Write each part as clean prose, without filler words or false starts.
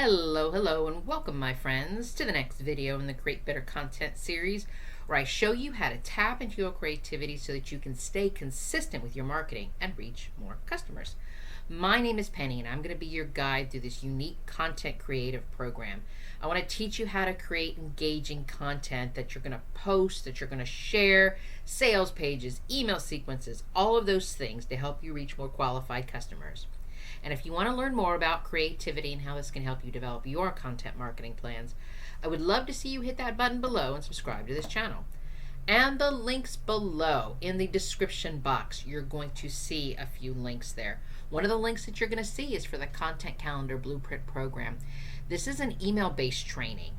Hello, and welcome, my friends, to the next video in the Create Better Content series, where I show you how to tap into your creativity so that you can stay consistent with your marketing and reach more customers. My name is Penny, and I'm going to be your guide through this unique content creative program. I want to teach you how to create engaging content that you're going to post, that you're going to share, sales pages, email sequences, all of those things to help you reach more qualified customers. And if you want to learn more about creativity and how this can help you develop your content marketing plans, I would love to see you hit that button below and subscribe to this channel. And the links below in the description box, you're going to see a few links there. One of the links that you're going to see is for the Content Calendar Blueprint program. This is an email-based training,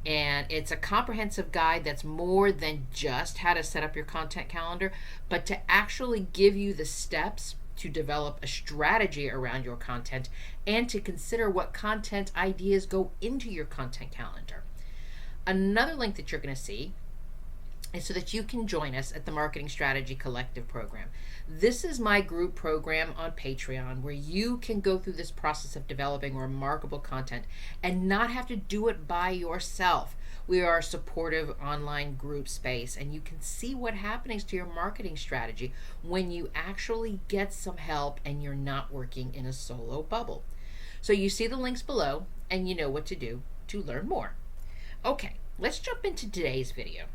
and it's a comprehensive guide that's more than just how to set up your content calendar, but to actually give you the steps to develop a strategy around your content and to consider what content ideas go into your content calendar. Another link that you're going to see is so that you can join us at the Marketing Strategy Collective program. This is my group program on Patreon where you can go through this process of developing remarkable content and not have to do it by yourself. We are a supportive online group space, and you can see what happens to your marketing strategy when you actually get some help and you're not working in a solo bubble. So you see the links below, and you know what to do to learn more. Okay, let's jump into today's video,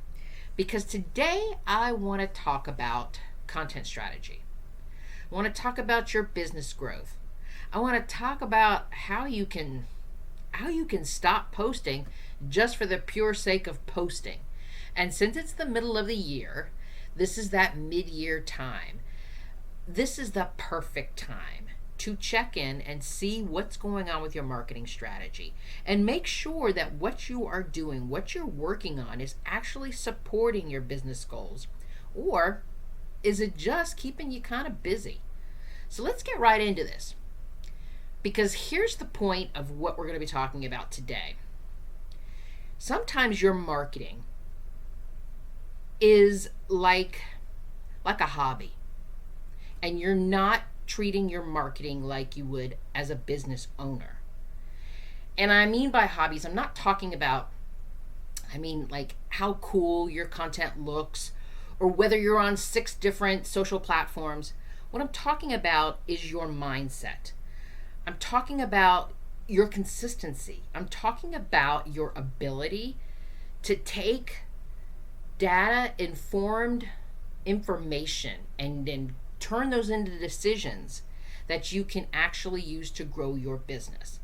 because today I want to talk about content strategy. I want to talk about your business growth. I want to talk about how you can stop posting just for the pure sake of posting. And since it's the middle of the year, this is that mid-year time. This is the perfect time to check in and see what's going on with your marketing strategy and make sure that what you are doing, what you're working on, is actually supporting your business goals, or is it just keeping you kind of busy? So let's get right into this, because here's the point of what we're going to be talking about today. Sometimes your marketing is like a hobby, and you're not treating your marketing like you would as a business owner. And I mean by hobbies, I'm not talking about, like how cool your content looks or whether you're on 6 different social platforms. What I'm talking about is your mindset. I'm talking about your consistency. I'm talking about your ability to take data-informed information and then turn those into decisions that you can actually use to grow your business.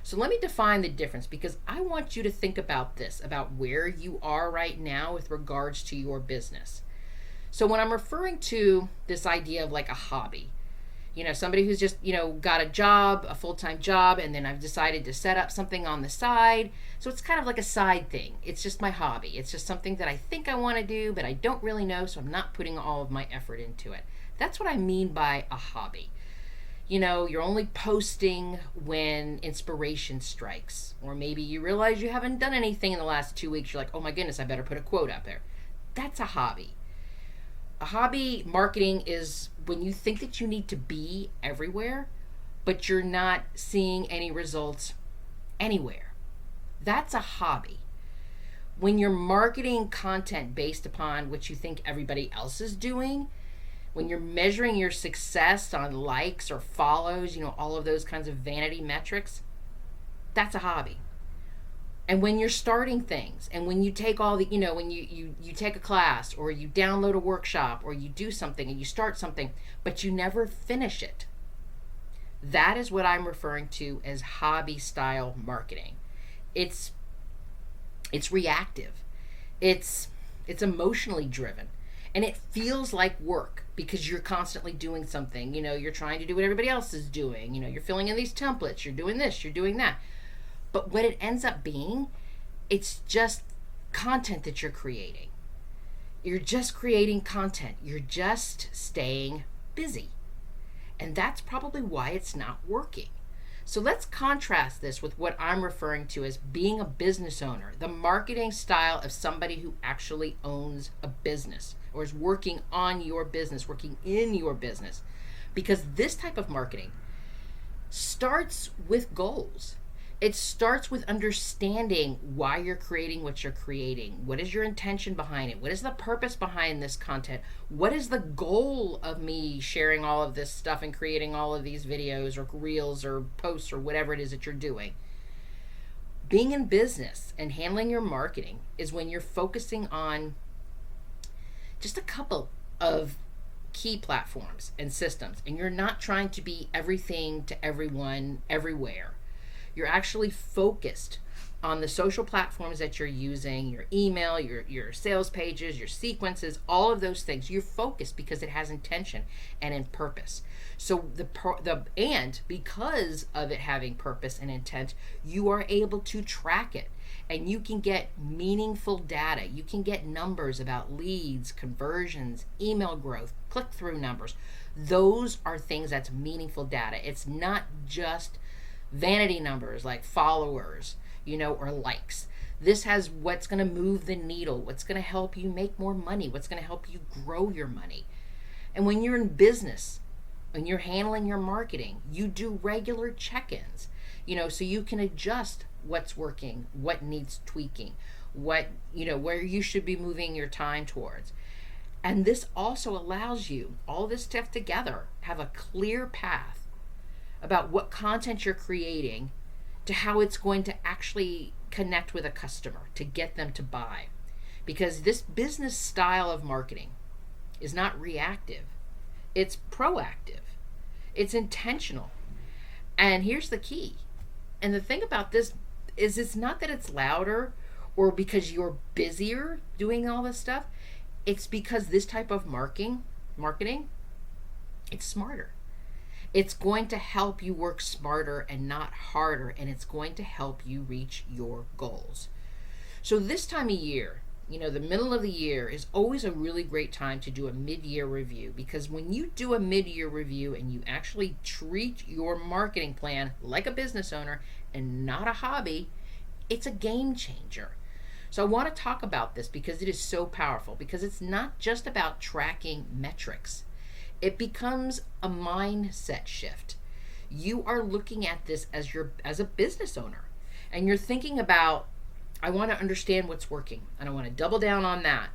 So let me define the difference, because I want you to think about this, about where you are right now with regards to your business. So when I'm referring to this idea of like a hobby, somebody who's just, got a job, a full-time job, and then I've decided to set up something on the side. So it's kind of like a side thing. It's just my hobby. It's just something that I think I want to do, but I don't really know, so I'm not putting all of my effort into it. That's what I mean by a hobby. You're only posting when inspiration strikes, or maybe you realize you haven't done anything in the last 2 weeks. You're like, oh my goodness, I better put a quote up there. That's a hobby. A hobby marketing is when you think that you need to be everywhere, but you're not seeing any results anywhere. That's a hobby. When you're marketing content based upon what you think everybody else is doing, when you're measuring your success on likes or follows, all of those kinds of vanity metrics, that's a hobby. And when you're starting things, and when you take all the, when you take a class, or you download a workshop, or you do something and you start something, but you never finish it, that is what I'm referring to as hobby style marketing. It's reactive. It's emotionally driven. And it feels like work because you're constantly doing something. You're trying to do what everybody else is doing. You're filling in these templates. You're doing this. You're doing that. But what it ends up being, it's just content that you're creating. You're just creating content. You're just staying busy. And that's probably why it's not working. So let's contrast this with what I'm referring to as being a business owner, the marketing style of somebody who actually owns a business or is working on your business, working in your business. Because this type of marketing starts with goals. It starts with understanding why you're creating what you're creating. What is your intention behind it? What is the purpose behind this content? What is the goal of me sharing all of this stuff and creating all of these videos or reels or posts or whatever it is that you're doing? Being in business and handling your marketing is when you're focusing on just a couple of key platforms and systems, and you're not trying to be everything to everyone everywhere. You're actually focused on the social platforms that you're using, your email, your sales pages, your sequences, all of those things. You're focused because it has intention and in purpose. So and because of it having purpose and intent, you are able to track it, and you can get meaningful data. You can get numbers about leads, conversions, email growth, click-through numbers. Those are things that's meaningful data. It's not just vanity numbers like followers, or likes. This has what's going to move the needle, what's going to help you make more money, what's going to help you grow your money. And when you're in business, when you're handling your marketing, you do regular check-ins, so you can adjust what's working, what needs tweaking, what, where you should be moving your time towards. And this also allows you, all this stuff together, have a clear path about what content you're creating to how it's going to actually connect with a customer to get them to buy. Because this business style of marketing is not reactive, it's proactive, it's intentional. And here's the key. And the thing about this is, it's not that it's louder or because you're busier doing all this stuff. It's because this type of marketing, it's smarter. It's going to help you work smarter and not harder, and it's going to help you reach your goals. So this time of year, the middle of the year is always a really great time to do a mid-year review, because when you do a mid-year review and you actually treat your marketing plan like a business owner and not a hobby, it's a game changer. So I want to talk about this because it is so powerful, because it's not just about tracking metrics. It becomes a mindset shift. You are looking at this as a business owner, and you're thinking about, I want to understand what's working, and I want to double down on that,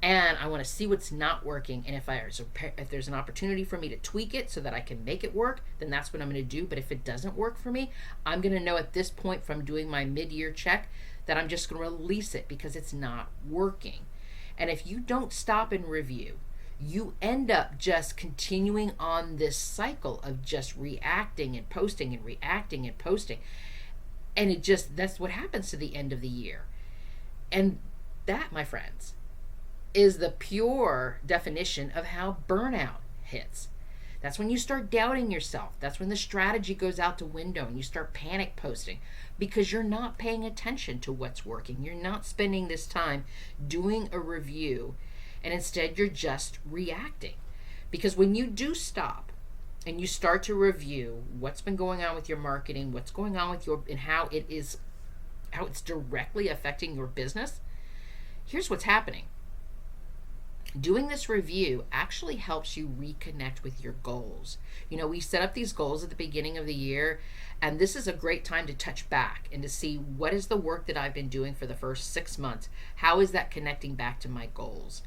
and I want to see what's not working, and if there's an opportunity for me to tweak it so that I can make it work, then that's what I'm going to do. But if it doesn't work for me, I'm going to know at this point from doing my mid-year check that I'm just going to release it because it's not working. And if you don't stop and review, you end up just continuing on this cycle of just reacting and posting and reacting and posting. And that's what happens to the end of the year. And that, my friends, is the pure definition of how burnout hits. That's when you start doubting yourself. That's when the strategy goes out the window and you start panic posting because you're not paying attention to what's working. You're not spending this time doing a review, and instead you're just reacting. Because when you do stop and you start to review what's been going on with your marketing, what's going on with and how it's directly affecting your business, here's what's happening. Doing this review actually helps you reconnect with your goals. We set up these goals at the beginning of the year, and this is a great time to touch back and to see what is the work that I've been doing for the first 6 months. How is that connecting back to my goals?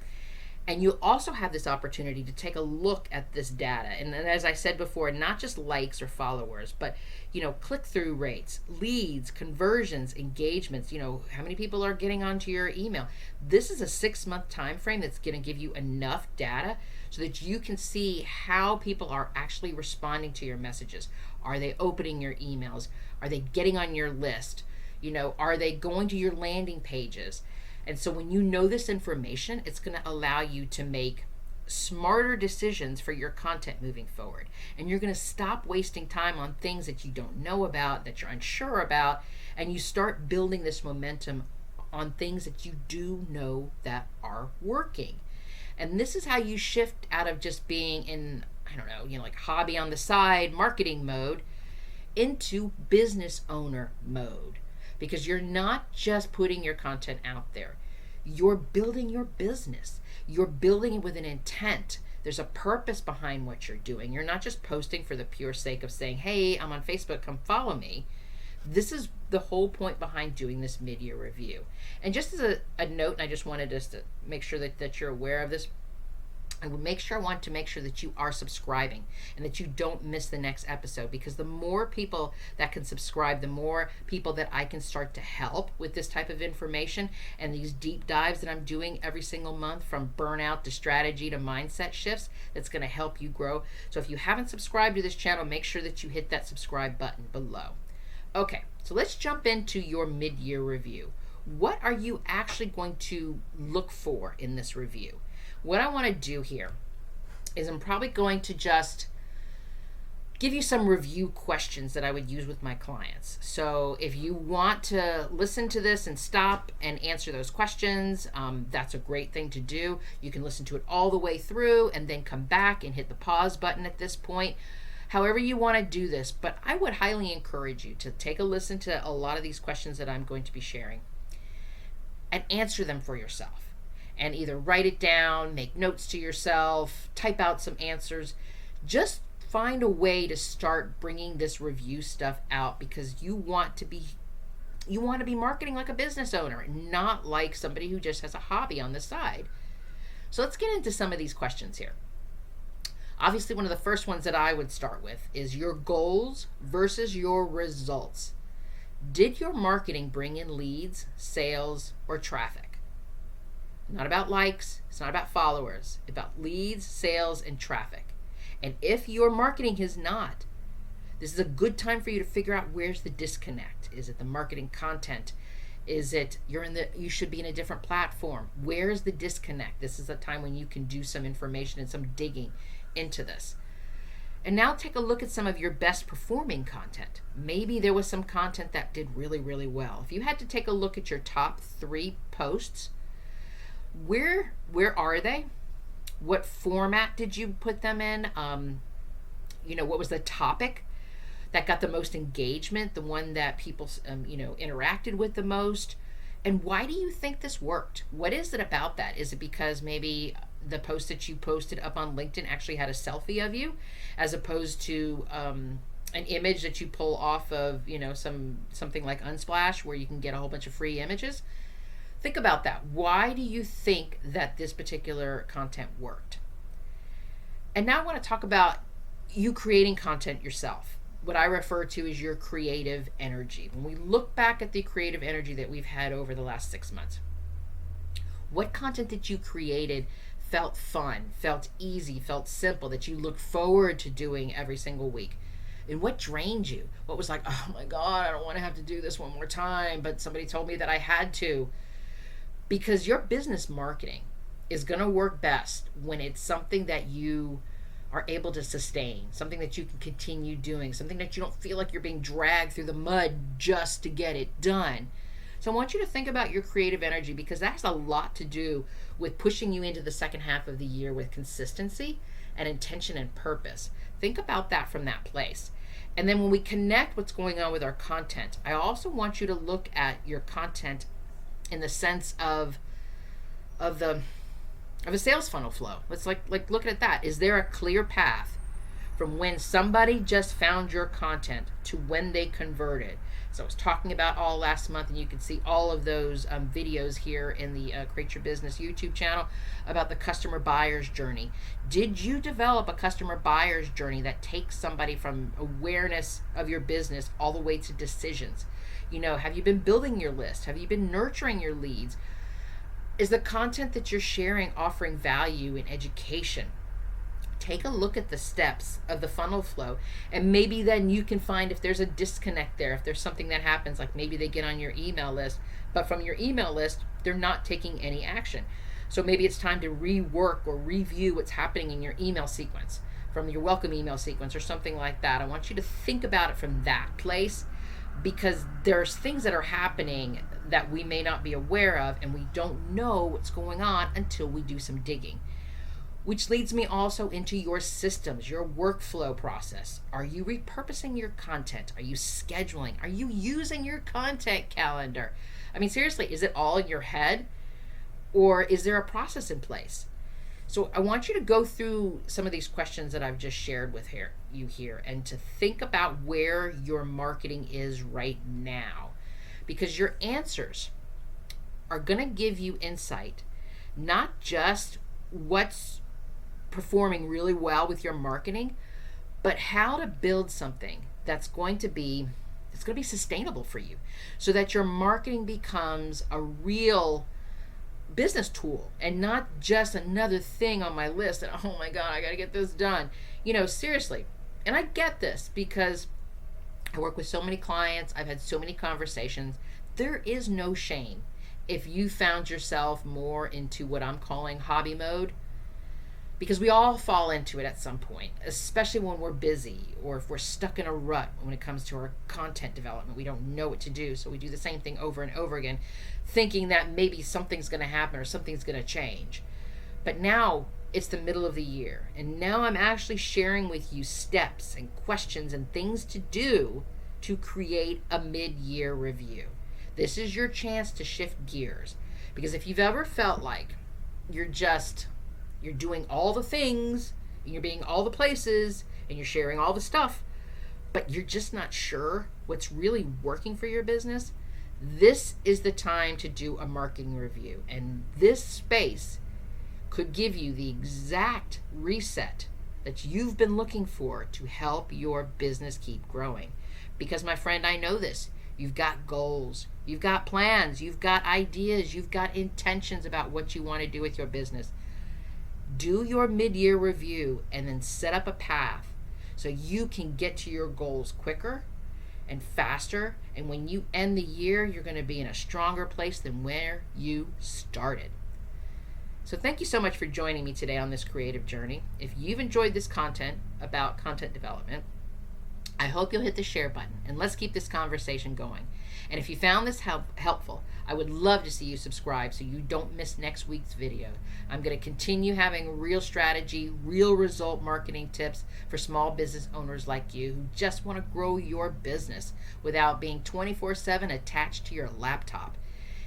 And you also have this opportunity to take a look at this data. And as I said before, not just likes or followers, but, click-through rates, leads, conversions, engagements, how many people are getting onto your email. This is a 6-month time frame that's going to give you enough data so that you can see how people are actually responding to your messages. Are they opening your emails? Are they getting on your list? Are they going to your landing pages? And so when you know this information, it's going to allow you to make smarter decisions for your content moving forward. And you're going to stop wasting time on things that you don't know about, that you're unsure about, and you start building this momentum on things that you do know that are working. And this is how you shift out of just being in, like hobby on the side marketing mode into business owner mode. Because you're not just putting your content out there. You're building your business. You're building it with an intent. There's a purpose behind what you're doing. You're not just posting for the pure sake of saying, hey, I'm on Facebook, come follow me. This is the whole point behind doing this mid-year review. And just as a note, and I just wanted us to make sure that you're aware of this, I want to make sure that you are subscribing and that you don't miss the next episode, because the more people that can subscribe, the more people that I can start to help with this type of information and these deep dives that I'm doing every single month, from burnout to strategy to mindset shifts, that's going to help you grow. So if you haven't subscribed to this channel, make sure that you hit that subscribe button below. Okay, so let's jump into your mid-year review. What are you actually going to look for in this review? What I want to do here is I'm probably going to just give you some review questions that I would use with my clients. So if you want to listen to this and stop and answer those questions, that's a great thing to do. You can listen to it all the way through and then come back and hit the pause button at this point. However you want to do this, but I would highly encourage you to take a listen to a lot of these questions that I'm going to be sharing and answer them for yourself. And either write it down, make notes to yourself, type out some answers. Just find a way to start bringing this review stuff out, because you want to be marketing like a business owner, not like somebody who just has a hobby on the side. So let's get into some of these questions here. Obviously, one of the first ones that I would start with is your goals versus your results. Did your marketing bring in leads, sales, or traffic? Not about likes, it's not about followers, it's about leads, sales, and traffic. And if your marketing has not, this is a good time for you to figure out where's the disconnect. Is it the marketing content? Is it you should be in a different platform? Where's the disconnect? This is a time when you can do some information and some digging into this. And now take a look at some of your best performing content. Maybe there was some content that did really, really well. If you had to take a look at your top 3 posts, where are they? What format did you put them in? What was the topic that got the most engagement, the one that people interacted with the most? And why do you think this worked? What is it about that? Is it because maybe the post that you posted up on LinkedIn actually had a selfie of you, as opposed to an image that you pull off of something like Unsplash, where you can get a whole bunch of free images? Think about that. Why do you think that this particular content worked? And now I want to talk about you creating content yourself. What I refer to as your creative energy. When we look back at the creative energy that we've had over the last 6 months, what content that you created felt fun, felt easy, felt simple, that you look forward to doing every single week? And what drained you? What was like, oh my God, I don't want to have to do this one more time, but somebody told me that I had to? Because your business marketing is going to work best when it's something that you are able to sustain, something that you can continue doing, something that you don't feel like you're being dragged through the mud just to get it done. So I want you to think about your creative energy, because that has a lot to do with pushing you into the second half of the year with consistency and intention and purpose. Think about that from that place. And then when we connect what's going on with our content, I also want you to look at your content in the sense of a sales funnel flow. Let's like look at that. Is there a clear path from when somebody just found your content to when they converted? So I was talking about all last month, and you can see all of those videos here in the Create Your Business YouTube channel about the customer buyer's journey. Did you develop a customer buyer's journey that takes somebody from awareness of your business all the way to decisions? Have you been building your list? Have you been nurturing your leads? Is the content that you're sharing offering value in education? Take a look at the steps of the funnel flow, and maybe then you can find if there's a disconnect there, if there's something that happens, like maybe they get on your email list, but from your email list, they're not taking any action. So maybe it's time to rework or review what's happening in your email sequence, from your welcome email sequence or something like that. I want you to think about it from that place, because there's things that are happening that we may not be aware of, and we don't know what's going on until we do some digging. Which leads me also into your systems, your workflow process. Are you repurposing your content? Are you scheduling? Are you using your content calendar? I mean, seriously, is it all in your head, or is there a process in place? So I want you to go through some of these questions that I've just shared with you here, and to think about where your marketing is right now, because your answers are going to give you insight, not just what's performing really well with your marketing, but how to build something that's going to be sustainable for you, so that your marketing becomes a real business tool and not just another thing on my list. And oh my God, I got to get this done. Seriously. And I get this because I work with so many clients. I've had so many conversations. There is no shame if you found yourself more into what I'm calling hobby mode, because we all fall into it at some point, especially when we're busy or if we're stuck in a rut when it comes to our content development. We don't know what to do, so we do the same thing over and over again, thinking that maybe something's going to happen or something's going to change. But now it's the middle of the year, and now I'm actually sharing with you steps and questions and things to do to create a mid-year review. This is your chance to shift gears, because if you've ever felt like you're doing all the things, and you're being all the places, and you're sharing all the stuff, but you're just not sure what's really working for your business, this is the time to do a marketing review. And this space could give you the exact reset that you've been looking for to help your business keep growing. Because, my friend, I know this. You've got goals, you've got plans, you've got ideas, you've got intentions about what you want to do with your business. Do your mid-year review and then set up a path so you can get to your goals quicker and faster. And when you end the year, you're going to be in a stronger place than where you started. So thank you so much for joining me today on this creative journey. If you've enjoyed this content about content development, I hope you'll hit the share button, and let's keep this conversation going. And if you found this helpful, I would love to see you subscribe so you don't miss next week's video. I'm going to continue having real strategy, real result marketing tips for small business owners like you who just want to grow your business without being 24/7 attached to your laptop.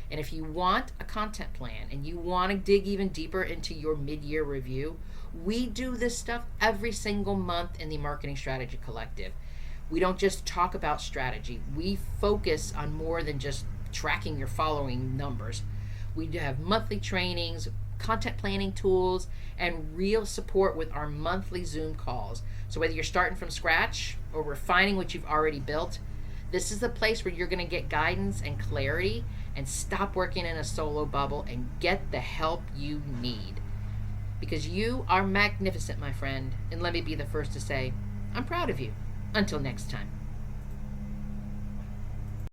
And if you want a content plan and you want to dig even deeper into your mid-year review, we do this stuff every single month in the Marketing Strategy Collective. We don't just talk about strategy. We focus on more than just tracking your following numbers. We do have monthly trainings, content planning tools, and real support with our monthly Zoom calls. So whether you're starting from scratch or refining what you've already built, this is the place where you're going to get guidance and clarity and stop working in a solo bubble and get the help you need. Because you are magnificent, my friend, and let me be the first to say, I'm proud of you. Until next time.